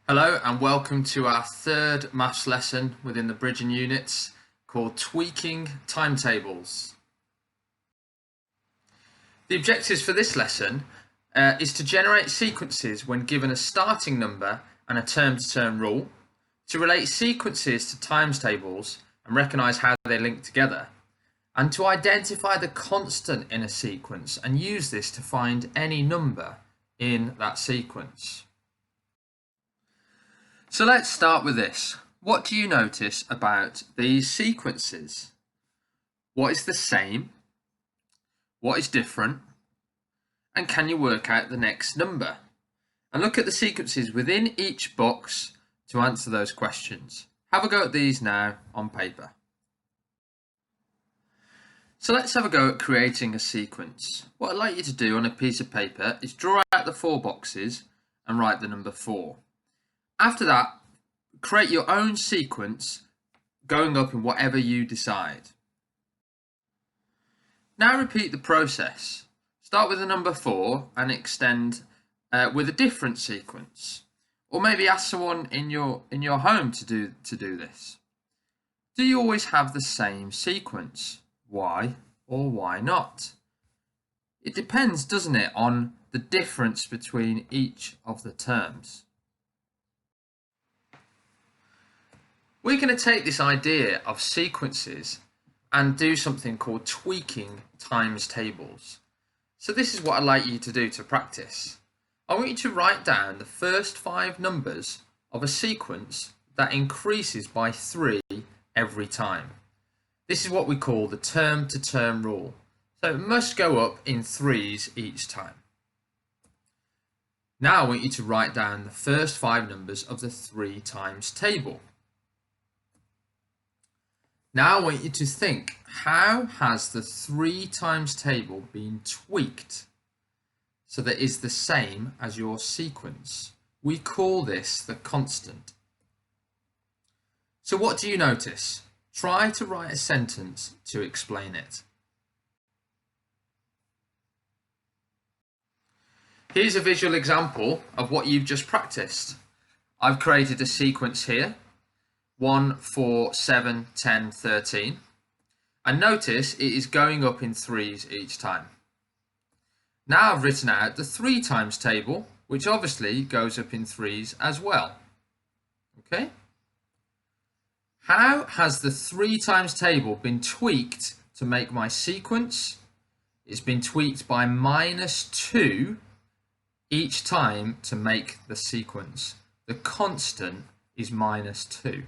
Hello and welcome to our third maths lesson within the Bridging units called Tweaking Timetables. The objectives for this lesson is to generate sequences when given a starting number and a term-to-term rule, to relate sequences to times tables and recognise how they link together, and to identify the constant in a sequence and use this to find any number in that sequence. So let's start with this. What do you notice about these sequences? What is the same? What is different? And can you work out the next number? And look at the sequences within each box to answer those questions. Have a go at these now on paper. So let's have a go at creating a sequence. What I'd like you to do on a piece of paper is draw out the 4 boxes and write the number 4. After that, create your own sequence going up in whatever you decide. Now repeat the process. Start with the number 4 and extend with a different sequence. Or maybe ask someone in your home to do this. Do you always have the same sequence? Why or why not? It depends, doesn't it, on the difference between each of the terms. We're going to take this idea of sequences and do something called tweaking times tables. So this is what I'd like you to do to practice. I want you to write down the first 5 numbers of a sequence that increases by 3 every time. This is what we call the term-to-term rule. So it must go up in 3s each time. Now I want you to write down the first 5 numbers of the 3 times table. Now I want you to think, how has the 3 times table been tweaked so that it is the same as your sequence? We call this the constant. So what do you notice? Try to write a sentence to explain it. Here's a visual example of what you've just practiced. I've created a sequence here. 1, 4, 7, 10, 13. And notice it is going up in 3s each time. Now I've written out the 3 times table, which obviously goes up in 3s as well. Okay? How has the 3 times table been tweaked to make my sequence? It's been tweaked by -2 each time to make the sequence. The constant is -2.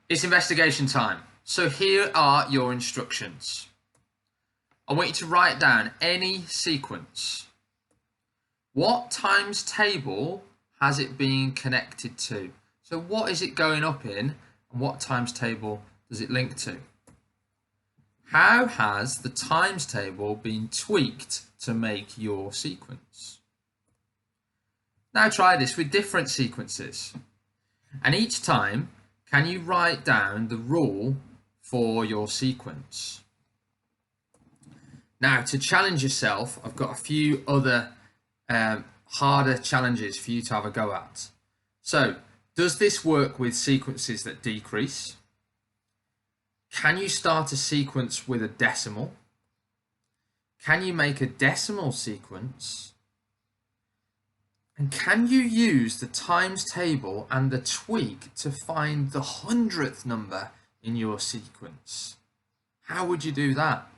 It's investigation time. So here are your instructions. I want you to write down any sequence. What times table has it been connected to? So what is it going up in and what times table does it link to? How has the times table been tweaked to make your sequence? Now try this with different sequences. And each time, can you write down the rule for your sequence? Now, to challenge yourself, I've got a few other harder challenges for you to have a go at. So, does this work with sequences that decrease? Can you start a sequence with a decimal? Can you make a decimal sequence? And can you use the times table and the tweak to find the 100th number in your sequence? How would you do that?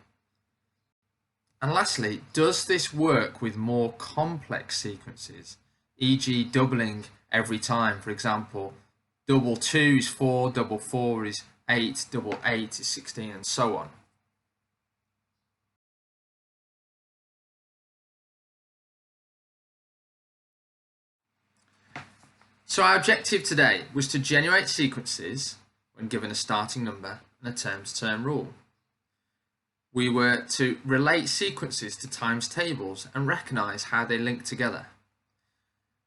And lastly, does this work with more complex sequences, e.g. doubling every time? For example, double 2 is 4, double 4 is 8, double 8 is 16, and so on. So our objective today was to generate sequences when given a starting number and a term-to-term rule. We were to relate sequences to times tables and recognise how they link together.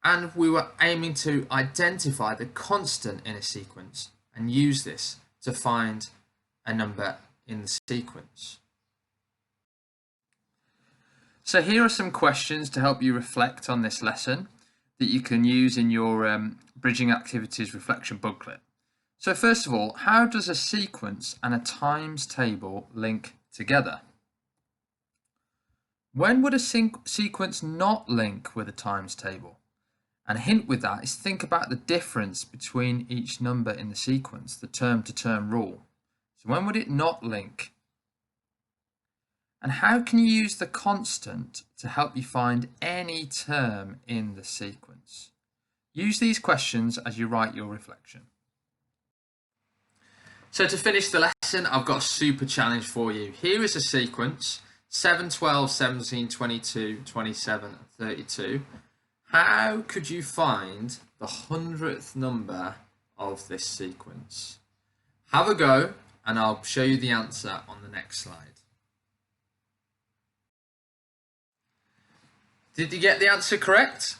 And we were aiming to identify the constant in a sequence and use this to find a number in the sequence. So here are some questions to help you reflect on this lesson that you can use in your Bridging Activities reflection booklet. So first of all, how does a sequence and a times table link together? When would a sequence not link with a times table? And a hint with that is think about the difference between each number in the sequence, the term-to-term rule. So when would it not link? And how can you use the constant to help you find any term in the sequence? Use these questions as you write your reflection. So to finish the lesson, I've got a super challenge for you. Here is a sequence, 7, 12, 17, 22, 27, and 32. How could you find the 100th number of this sequence? Have a go, and I'll show you the answer on the next slide. Did you get the answer correct?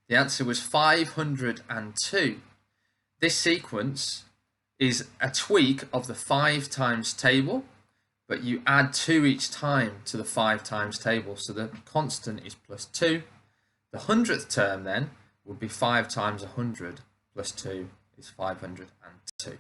The answer was 502. This sequence is a tweak of the 5 times table, but you add 2 each time to the 5 times table, so the constant is plus 2. The 100th term then would be 5 times 100 plus 2 is 502.